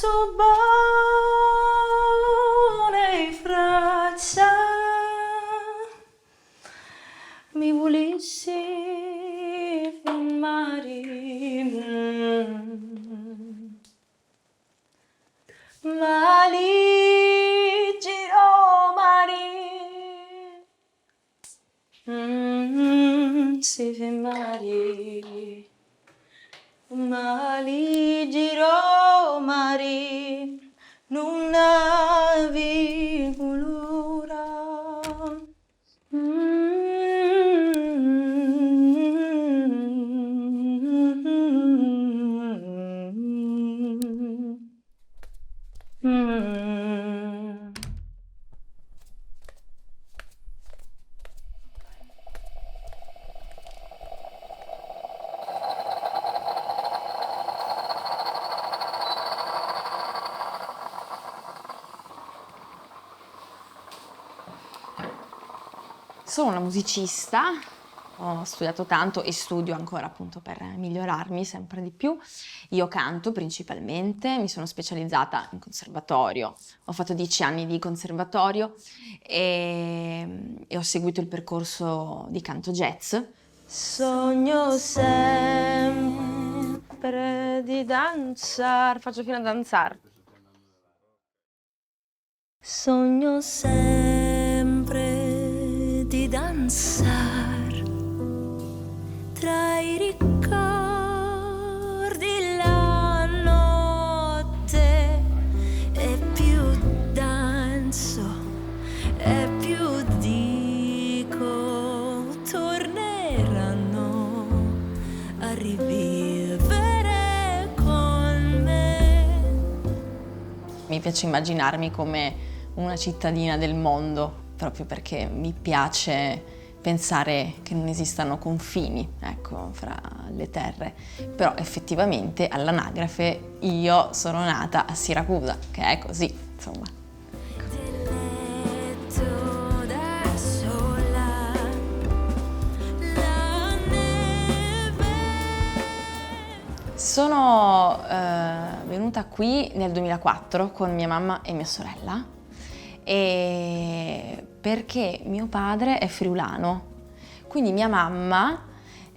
subone fraccia mi volissi filmare mali giro mari si filmari mali giro mari non avevi volura. Sono una musicista, ho studiato tanto e studio ancora appunto per migliorarmi sempre di più. Io canto principalmente, mi sono specializzata in conservatorio, ho fatto 10 anni di conservatorio e ho seguito il percorso di canto jazz. Sogno sempre di danzare, faccio fino a danzare. Sogno sempre di danzare tra i ricordi, la notte e più danzo e più dico torneranno a rivivere con me. Mi piace immaginarmi come una cittadina del mondo, proprio perché mi piace pensare che non esistano confini, ecco, fra le terre. Però effettivamente all'anagrafe io sono nata a Siracusa, che è così, insomma. Sono venuta qui nel 2004 con mia mamma e mia sorella perché mio padre è friulano, quindi mia mamma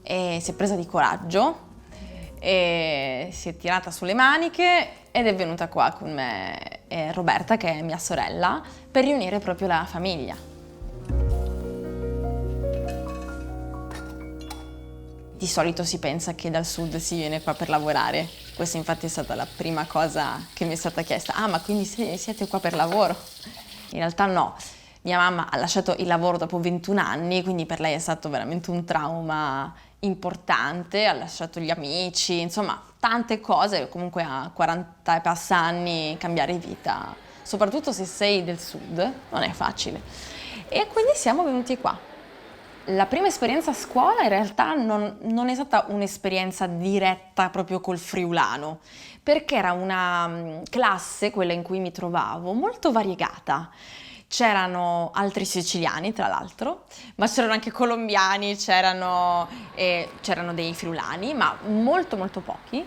si è presa di coraggio e si è tirata sulle maniche ed è venuta qua con me e Roberta, che è mia sorella, per riunire proprio la famiglia. Di solito si pensa che dal sud si viene qua per lavorare. Questa infatti è stata la prima cosa che mi è stata chiesta. Ah, ma quindi siete qua per lavoro? In realtà no. Mia mamma ha lasciato il lavoro dopo 21 anni, quindi per lei è stato veramente un trauma importante. Ha lasciato gli amici, insomma, tante cose. Comunque a 40 e passa anni cambiare vita, soprattutto se sei del sud, non è facile. E quindi siamo venuti qua. La prima esperienza a scuola in realtà non è stata un'esperienza diretta proprio col friulano, perché era una classe, quella in cui mi trovavo, molto variegata. C'erano altri siciliani, tra l'altro, ma c'erano anche colombiani, c'erano dei friulani, ma molto molto pochi,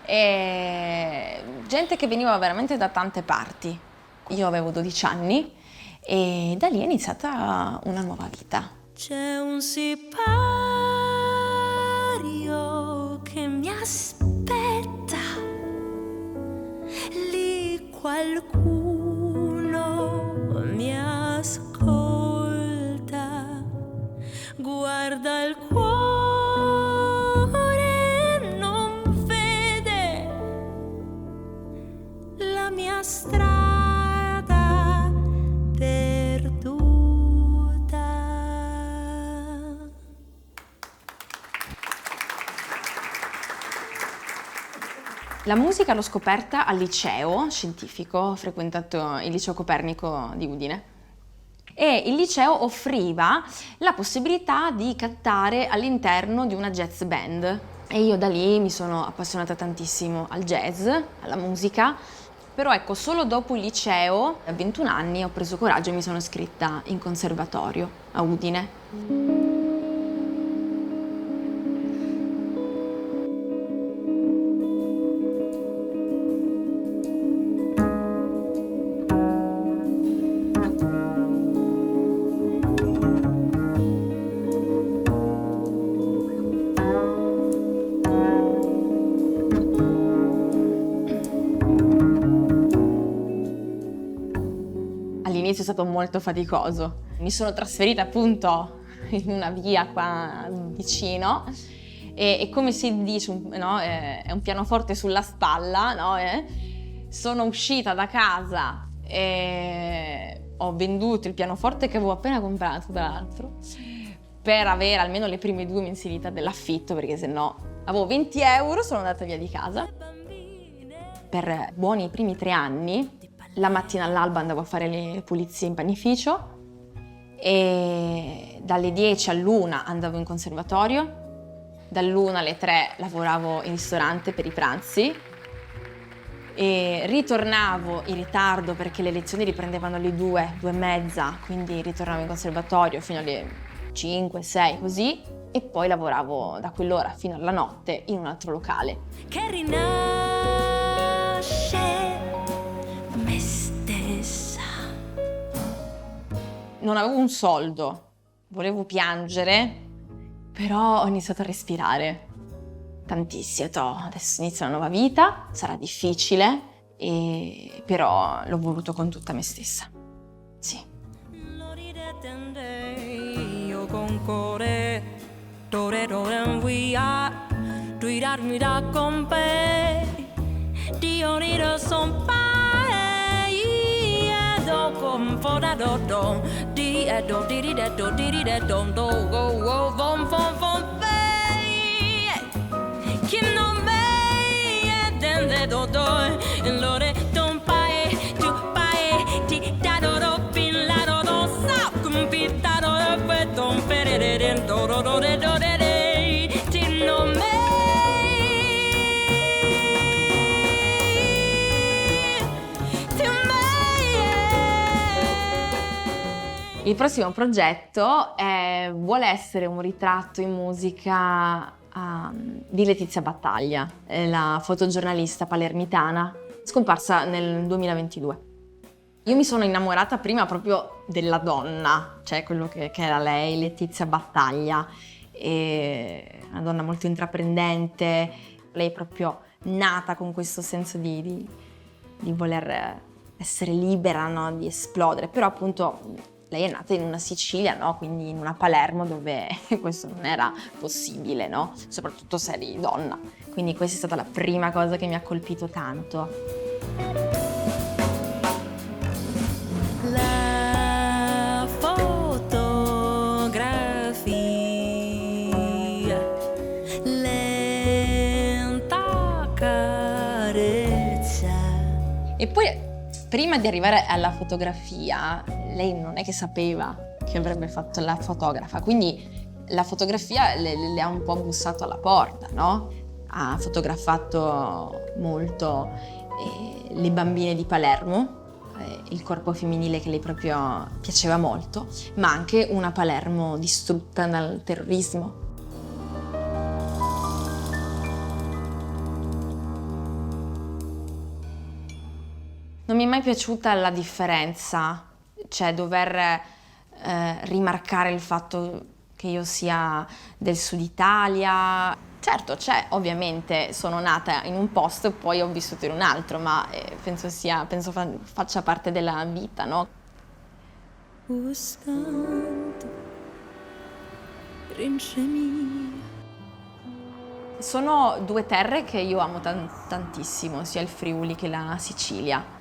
e gente che veniva veramente da tante parti. Io avevo 12 anni e da lì è iniziata una nuova vita. C'è un sipario che mi aspetta, lì qualcuno mi ascolta, guarda il cuore, non vede la mia strada perduta. La musica l'ho scoperta al liceo scientifico, ho frequentato il liceo Copernico di Udine e il liceo offriva la possibilità di cantare all'interno di una jazz band e io da lì mi sono appassionata tantissimo al jazz, alla musica, però ecco, solo dopo il liceo, a 21 anni, ho preso coraggio e mi sono iscritta in conservatorio a Udine. all'inizio è stato molto faticoso. Mi sono trasferita appunto in una via qua vicino e come si dice, no? È un pianoforte sulla spalla, no? Sono uscita da casa e ho venduto il pianoforte che avevo appena comprato, tra l'altro, per avere almeno le prime 2 mensilità dell'affitto, perché sennò avevo 20 euro, sono andata via di casa. Per buoni i primi 3 anni, la mattina all'alba andavo a fare le pulizie in panificio e dalle 10 all'1 andavo in conservatorio, dall'1 alle 3 lavoravo in ristorante per i pranzi e ritornavo in ritardo perché le lezioni riprendevano alle 2, 2 e mezza, quindi ritornavo in conservatorio fino alle 5, 6 così e poi lavoravo da quell'ora fino alla notte in un altro locale. Che rinasce me stessa. Non avevo un soldo, volevo piangere, però ho iniziato a respirare tantissimo. Ho detto, adesso inizia una nuova vita, sarà difficile, però l'ho voluto con tutta me stessa. Sì. Il prossimo progetto vuole essere un ritratto in musica di Letizia Battaglia, la fotogiornalista palermitana, scomparsa nel 2022. Io mi sono innamorata prima proprio della donna, cioè quello che era lei, Letizia Battaglia, una donna molto intraprendente, lei è proprio nata con questo senso di voler essere libera, no? Di esplodere, però appunto lei è nata in una Sicilia, no? Quindi in una Palermo dove questo non era possibile, no? Soprattutto se eri donna. Quindi questa è stata la prima cosa che mi ha colpito tanto. La fotografia, lenta carezza. E poi, prima di arrivare alla fotografia, lei non è che sapeva che avrebbe fatto la fotografa, quindi la fotografia le ha un po' bussato alla porta, no? Ha fotografato molto le bambine di Palermo, il corpo femminile che le proprio piaceva molto, ma anche una Palermo distrutta dal terrorismo. Non mi è mai piaciuta la differenza, cioè dover rimarcare il fatto che io sia del sud Italia. Certo, ovviamente sono nata in un posto e poi ho vissuto in un altro, ma penso faccia parte della vita, no? Sono 2 terre che io amo tantissimo, sia il Friuli che la Sicilia.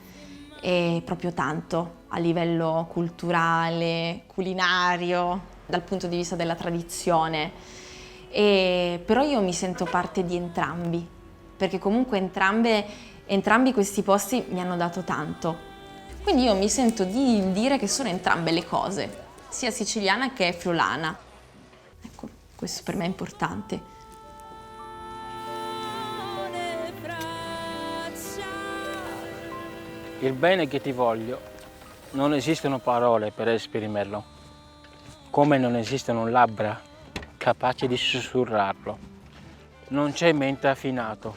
E proprio tanto a livello culturale, culinario, dal punto di vista della tradizione. Però io mi sento parte di entrambi, perché comunque entrambi questi posti mi hanno dato tanto. Quindi io mi sento di dire che sono entrambe le cose, sia siciliana che friulana. Ecco, questo per me è importante. Il bene che ti voglio, non esistono parole per esprimerlo, come non esistono labbra capaci di sussurrarlo. Non c'è mente affinato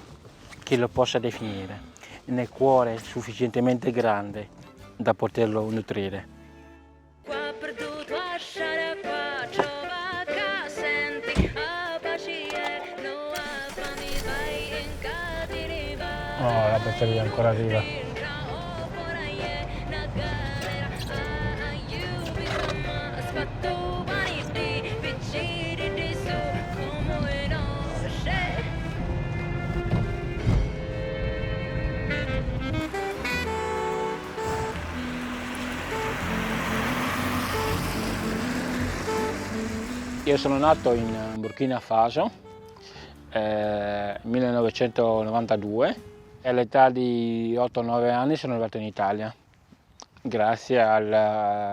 che lo possa definire, né cuore sufficientemente grande da poterlo nutrire. Oh, la batteria ancora arriva. io sono nato in Burkina Faso nel 1992 e all'età di 8-9 anni sono arrivato in Italia grazie al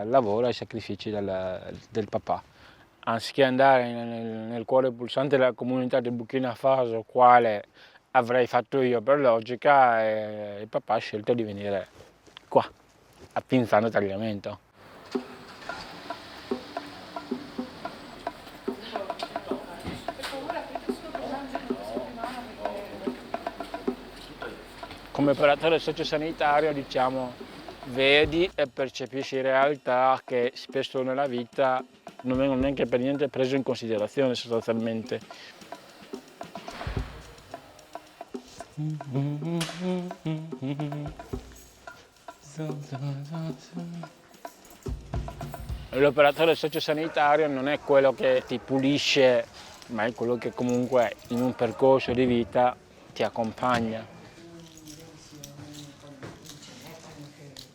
lavoro e ai sacrifici del papà. Anziché andare nel cuore pulsante della comunità del Burkina Faso, quale avrei fatto io per logica, il papà ha scelto di venire qua, a Pinzano Tagliamento. Come operatore sociosanitario, diciamo, vedi e percepisci realtà che spesso nella vita non vengono neanche per niente prese in considerazione sostanzialmente. L'operatore sociosanitario non è quello che ti pulisce, ma è quello che comunque in un percorso di vita ti accompagna.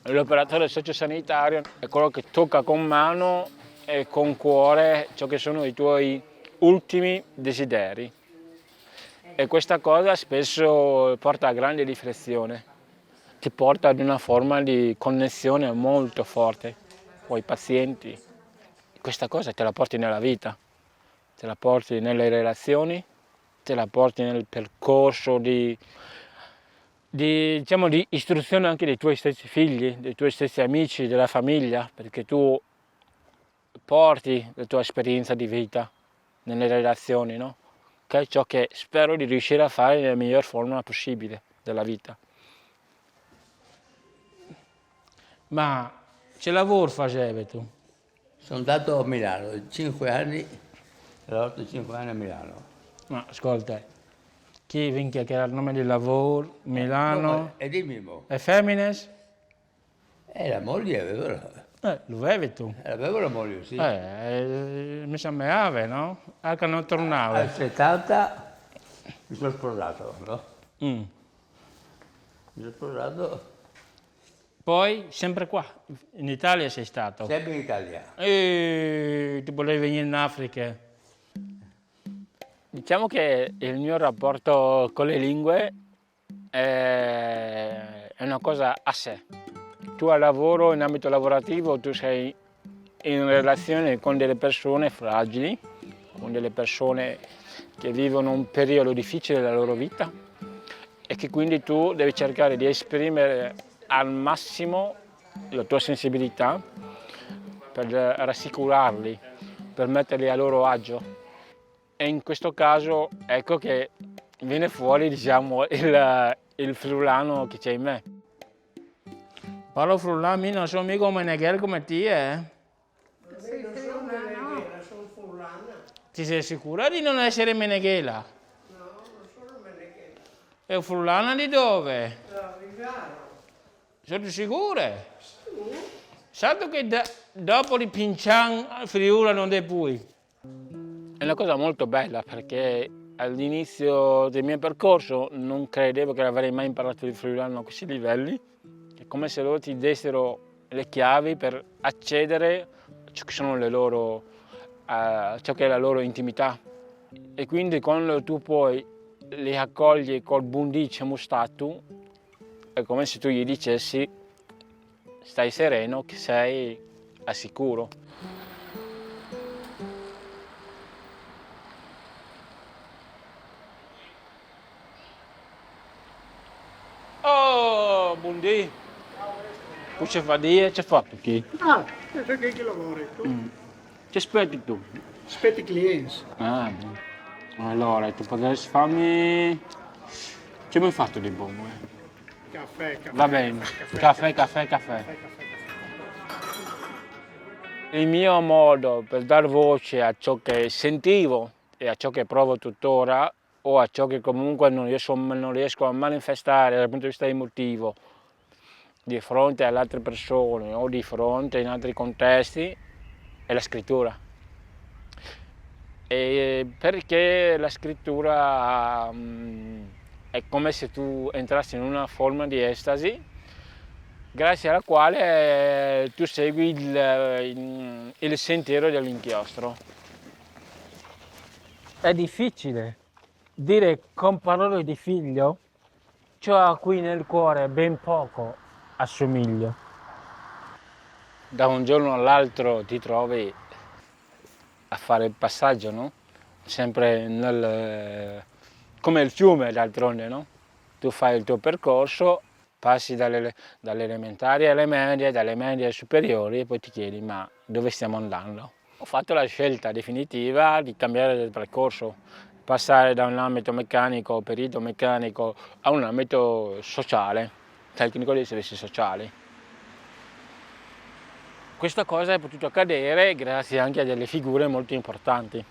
L'operatore sociosanitario è quello che tocca con mano e con cuore ciò che sono i tuoi ultimi desideri. E questa cosa spesso porta a grande riflessione, ti porta ad una forma di connessione molto forte con i pazienti. Questa cosa te la porti nella vita, te la porti nelle relazioni, te la porti nel percorso di istruzione anche dei tuoi stessi figli, dei tuoi stessi amici, della famiglia, perché tu porti la tua esperienza di vita nelle relazioni, no? Che è ciò che spero di riuscire a fare nella miglior forma possibile della vita. Ma che lavoro facevi tu? Sono andato a Milano, 5 anni, ho lavorato 5 anni a Milano. Ma ascolta, chi vince che era il nome del lavoro, Milano, E dimmi mo. e Femines? La moglie aveva, Lo avevi tu? aveva la moglie, sì. Mi sembrava, no? Anche non tornava. Al 70 mi sono sposato, no? Mi sono sposato Poi, sempre qua, in Italia sei stato? sempre in Italia. E ti volevi venire in Africa? Diciamo che il mio rapporto con le lingue è una cosa a sé. Tu al lavoro, in ambito lavorativo, tu sei in relazione con delle persone fragili, con delle persone che vivono un periodo difficile della loro vita e che quindi tu devi cercare di esprimere al massimo la tua sensibilità per rassicurarli, per metterli a loro agio. E in questo caso ecco che viene fuori, diciamo, il friulano che c'è in me. Parlo friulano, non sono mica un meneghel come te, eh? Sono fulana. Ti sei sicura di non essere meneghela? No, non sono meneghela. E friulana di dove? Da Vigano. Siete sicure? Sì. Santo che dopo di Pincian, Friuli non è più. È una cosa molto bella perché all'inizio del mio percorso non credevo che avrei mai imparato il friulano a questi livelli. È come se loro ti dessero le chiavi per accedere a ciò che sono le loro, a ciò che è la loro intimità. E quindi quando tu poi li accogli col bundice mustato, è come se tu gli dicessi stai sereno che sei al sicuro. Oh, buondì! Cosa fa dire? C'è fatto chi? Ah, penso che lavori tu. Ci aspetti tu? Aspetti i clienti. Ah, bene. Allora, tu potresti farmi... Che mi hai fatto di buono? Caffè, caffè. Va bene, caffè. Il mio modo per dar voce a ciò che sentivo e a ciò che provo tuttora, o a ciò che comunque non riesco a manifestare dal punto di vista emotivo di fronte alle altre persone o di fronte in altri contesti, è la scrittura. E perché la scrittura è come se tu entrassi in una forma di estasi grazie alla quale tu segui il sentiero dell'inchiostro. È difficile dire con parole di figlio ciò a cui nel cuore ben poco assomiglio. Da un giorno all'altro ti trovi a fare il passaggio, no? Sempre come il fiume d'altronde, no? Tu fai il tuo percorso, passi dalle elementari alle medie, dalle medie alle superiori e poi ti chiedi ma dove stiamo andando? Ho fatto la scelta definitiva di cambiare il percorso, passare da un ambito meccanico, perito meccanico, a un ambito sociale, tecnico dei servizi sociali. Questa cosa è potuta accadere grazie anche a delle figure molto importanti.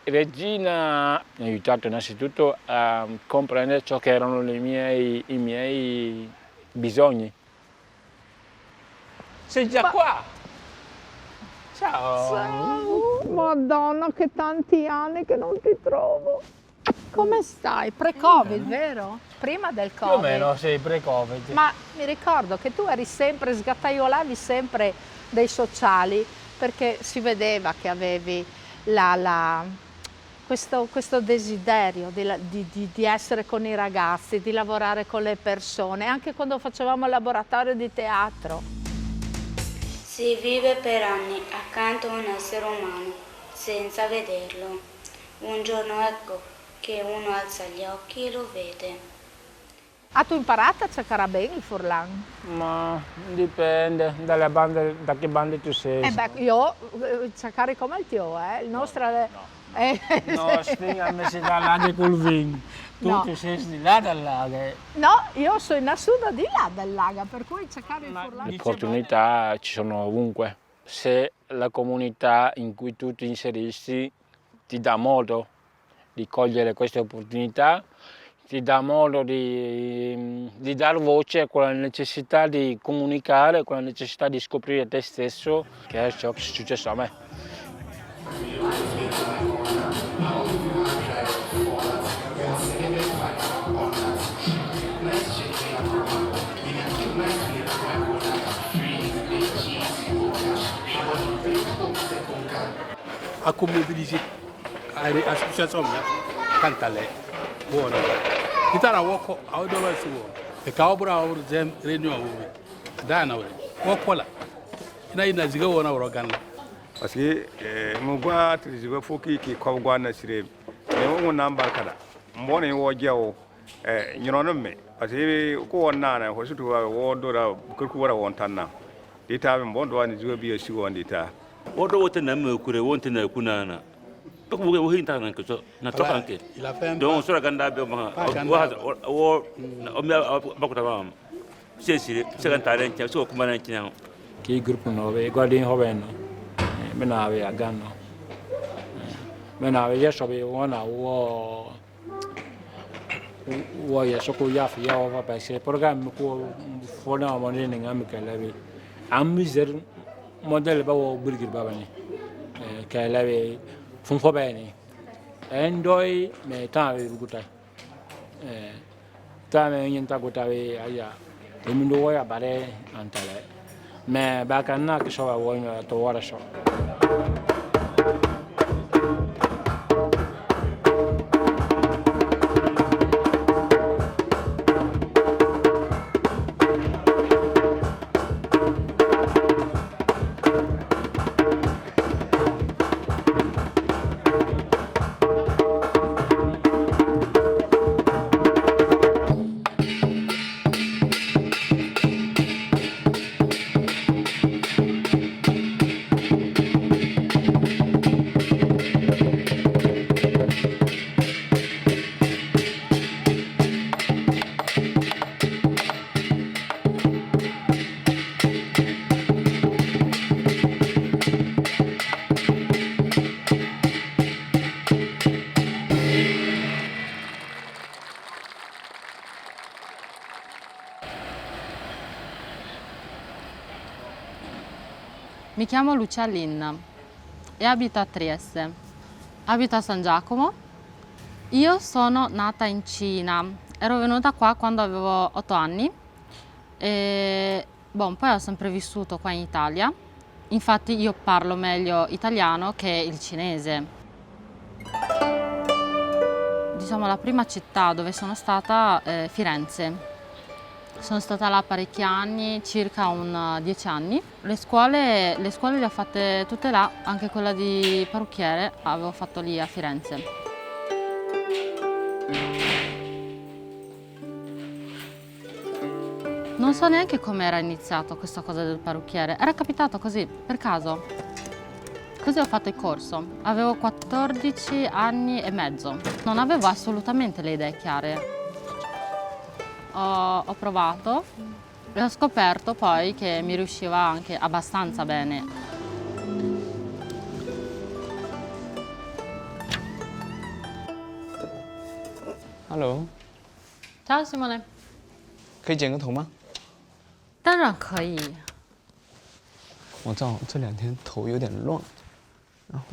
Regina mi ha aiutato innanzitutto a comprendere ciò che erano i miei bisogni. Sei già qua! Ciao! Madonna, che tanti anni che non ti trovo. Come stai? Pre-Covid, vero? Prima del Covid. Più o meno, sì, pre-Covid. Ma mi ricordo che tu eri sempre, sgattaiolavi sempre dei sociali, perché si vedeva che avevi questo desiderio di essere con i ragazzi, di lavorare con le persone, anche quando facevamo il laboratorio di teatro. Si vive per anni accanto a un essere umano, senza vederlo. Un giorno ecco che uno alza gli occhi e lo vede. Ah, tu imparato a cercare bene il Furlan? Ma dipende dalle bande, da che bande tu sei. Io cercare come il tuo, il nostro... No, spiegami se da lago col vin. Tu sei di là dal lago. No, io sono in assoluto di là del lago, per cui cercare il Furlan... Le opportunità ci sono ovunque. Se la comunità in cui tu ti inserisci ti dà modo di cogliere queste opportunità, ti dà modo di dar voce a quella necessità di comunicare, quella necessità di scoprire te stesso, che è ciò che è successo a me. Aku mobilise association mia kantale wona kitara woko awdo wa suwo e kawbura awur zem réunion wo dana wala woko la ina ziga wona woro ganna parce que mo gwa triziga foki ki ko gwa na sire e mo number kada mbone wo jawo nyono me parce que ko wonna na ho sutu wo do da kurku wara wontanna dita be mbondo wani ziga biyo si wondita Odo wote na me kure wonte na kunana. To ko wo hinta na ko na to kanke. Don so ganda be ma wo o me ba ko ta sesire se kan tare ntia so kuma na ntia. Ki groupe no be godin hoben. Me na be aganno. Me na be yeso be wona wo yeso ko ya fi ya va pa se programme ko fona mo ne ngam ka labi. Am miser model ba wo burgir babani ka lawe fun fo bani endoy me tawe gutai tame nyenta gutawe aya de mundo woya bare antale me ba kanna ke so wo to wara so Mi chiamo Lucia Lin e abito a Trieste. Abito a San Giacomo. Io sono nata in Cina. Ero venuta qua quando avevo 8 anni e poi ho sempre vissuto qua in Italia. Infatti io parlo meglio italiano che il cinese. diciamo, la prima città dove sono stata è Firenze. Sono stata là parecchi anni, circa 10 anni. Le scuole le ho fatte tutte là, anche quella di parrucchiere avevo fatto lì a Firenze. Non so neanche come era iniziato questa cosa del parrucchiere, era capitato così, per caso. Così ho fatto il corso. Avevo 14 anni e mezzo. Non avevo assolutamente le idee chiare. Ho provato e ho scoperto poi che mi riusciva anche abbastanza bene. Hello， Ciao Simone。 可以剪个头吗？ 当然可以。 我知道这2天头有点乱，然后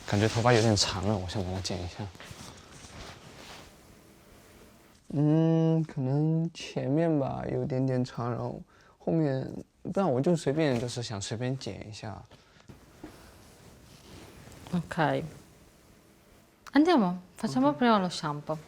感觉头发有点长了，我想把它剪一下。可能前面吧有点点长，然后后面，不然我就随便，就是想随便剪一下。 Ok. Andiamo, facciamo prima lo shampoo.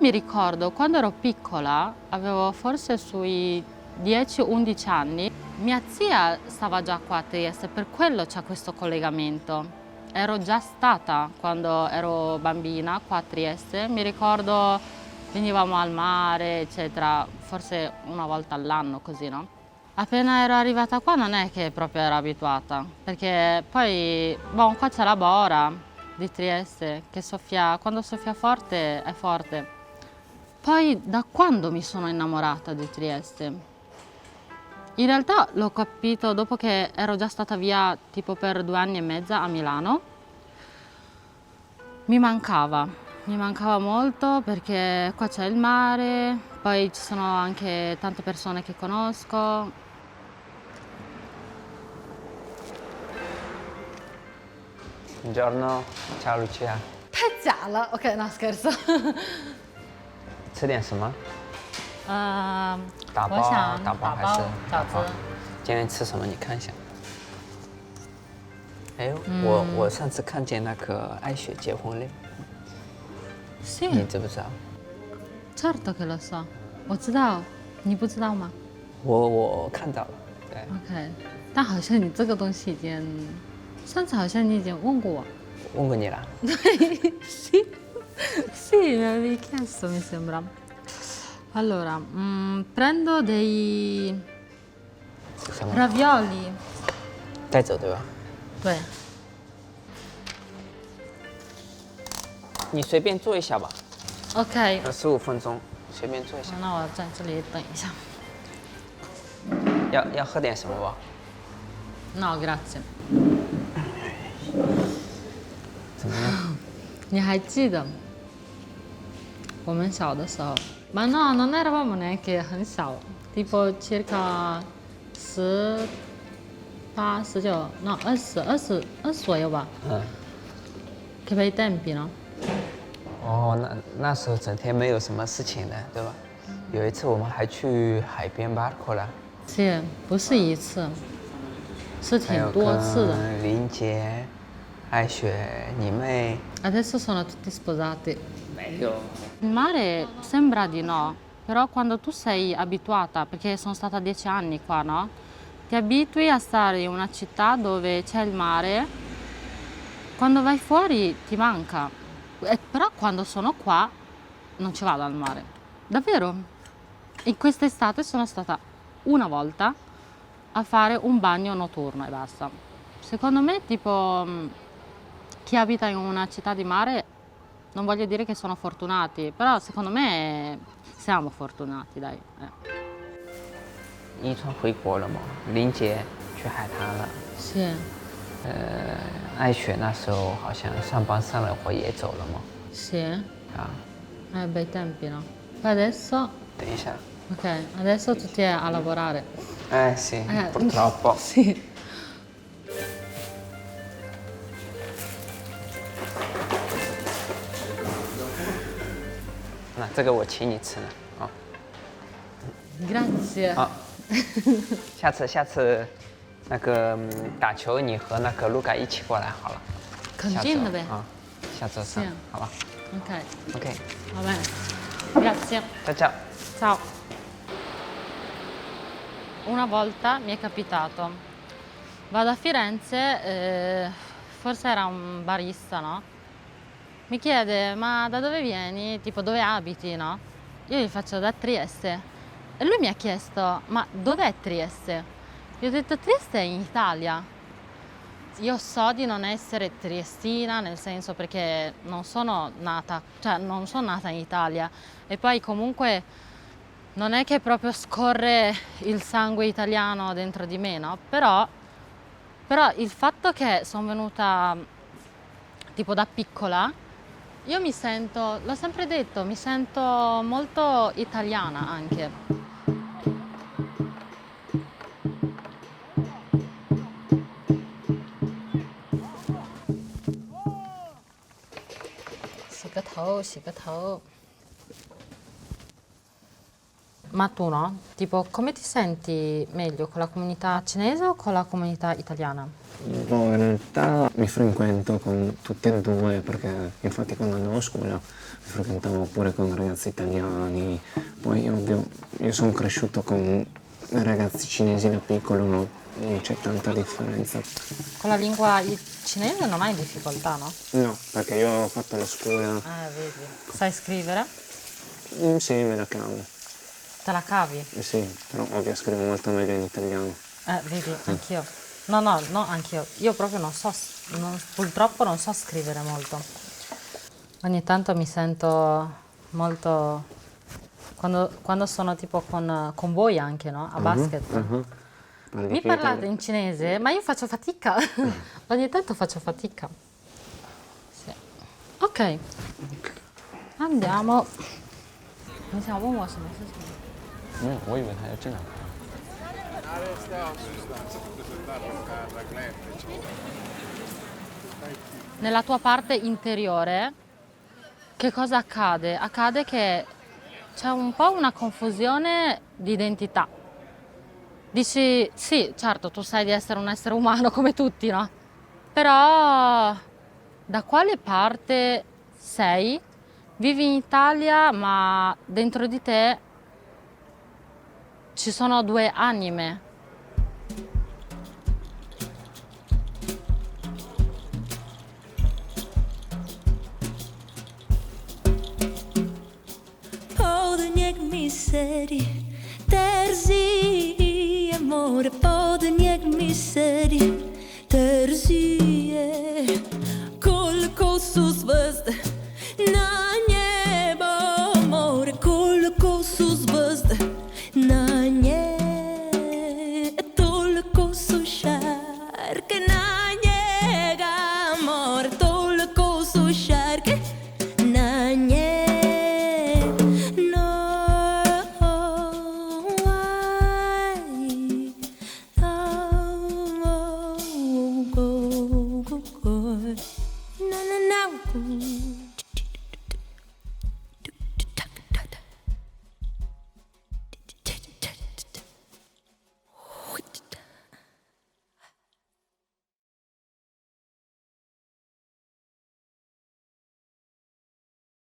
Mi ricordo quando ero piccola, avevo forse sui 10-11 anni, mia zia stava già qua a Trieste, per quello c'è questo collegamento. Ero già stata quando ero bambina qua a Trieste, mi ricordo venivamo al mare, eccetera, forse una volta all'anno così, no? Appena ero arrivata qua non è che proprio ero abituata, perché poi, qua c'è la Bora di Trieste che soffia, quando soffia forte è forte. Poi da quando mi sono innamorata di Trieste? In realtà l'ho capito dopo che ero già stata via tipo per 2 anni e mezzo a Milano. Mi mancava molto perché qua c'è il mare, poi ci sono anche tante persone che conosco. Buongiorno, ciao Lucia。 太假了 ，OK， no scherzo。吃点什么？打我想包还是饺子。今天吃什么？你看一下。哎，我上次看见那个艾雪结婚了。是。你知不知道？ Certo che lo so， 我知道，你不知道吗？我看到了，对。OK， 但好像你这个东西已经，上次好像你已经问过我。问过你了？对，sì, sì, mi avevi chiesto mi sembra. Allora, prendo dei ravioli. 带走对吧？对。你随便做一下吧。 OK。15分钟，随便做一下。那我在这里等一下。要喝点什么吧？ No, grazie。 怎么样？你还记得我们小的时候 ？Ma no, non eravamo neanche 很小 tipo circa 18, 19, no 20左右吧。Che bei tempi, no？ 哦，那时候整天没有什么事情的，对吧？有一次我们还去海边 Barco 了。是，不是一次，是挺多次的。林杰、艾雪、你妹。 Adesso sono tutti sposati. Meglio. Il mare sembra di no, però quando tu sei abituata, perché sono stata 10 anni qua, no? Ti abitui a stare in una città dove c'è il mare, quando vai fuori ti manca. Però quando sono qua non ci vado al mare. Davvero. In quest'estate sono stata una volta a fare un bagno notturno e basta. Secondo me, tipo, chi abita in una città di mare, non voglio dire che sono fortunati, però secondo me siamo fortunati, dai. 伊川回国了嘛，林杰去海滩了。是。艾雪那时候好像上班上了会也走了嘛。Sì. Ah. Bei tempi, no? Poi adesso. 等一下。 Ok, adesso tutti a lavorare. Sì, purtroppo. Sì. 那这个我请你吃了啊。Grazie. 好，下次那个打球你和那个卢卡一起过来好了。Continue. 啊，下周三，好吧 Ok, ？OK， va bene. Grazie. ciao ciao。 Ciao. Una volta mi è capitato, vado a Firenze, forse era un barista, no? Mi chiede, ma da dove vieni? Tipo, dove abiti, no? Io gli faccio da Trieste. E lui mi ha chiesto, ma dov'è Trieste? Gli ho detto, Trieste è in Italia. Io so di non essere triestina, nel senso perché non sono nata in Italia. E poi comunque non è che proprio scorre il sangue italiano dentro di me, no? Però il fatto che sono venuta tipo da piccola, io mi sento, l'ho sempre detto, mi sento molto italiana anche. Ma tu no? Tipo, come ti senti meglio con la comunità cinese o con la comunità italiana? No, in realtà mi frequento con tutte e due perché infatti quando andavo a scuola mi frequentavo pure con ragazzi italiani, poi ovvio io sono cresciuto con ragazzi cinesi da piccolo, non c'è tanta differenza. Con la lingua cinese non hai difficoltà, no? No, perché io ho fatto la scuola. Vedi. Sai scrivere? Sì, me la cavo. Te la cavi? Sì, però ovvio scrivo molto meglio in italiano. Vedi, anch'io. No, anch'io. Io proprio non so, purtroppo non so scrivere molto. Ogni tanto mi sento molto... Quando sono tipo con voi anche, no? A basket. Mi parlate in cinese, ma io faccio fatica. Ogni tanto faccio fatica. Sì. Ok. Andiamo. 你想问我什么事情？没有，我以为他要进来。 Nella tua parte interiore, che cosa accade? Accade che c'è un po' una confusione di identità. Dici, sì, certo, tu sai di essere un essere umano come tutti, no? Però da quale parte sei? Vivi in Italia, ma dentro di te ci sono due anime. Podenjeg miseri, terzi amore, podenjeg miseri, terzi, koliko su zvezde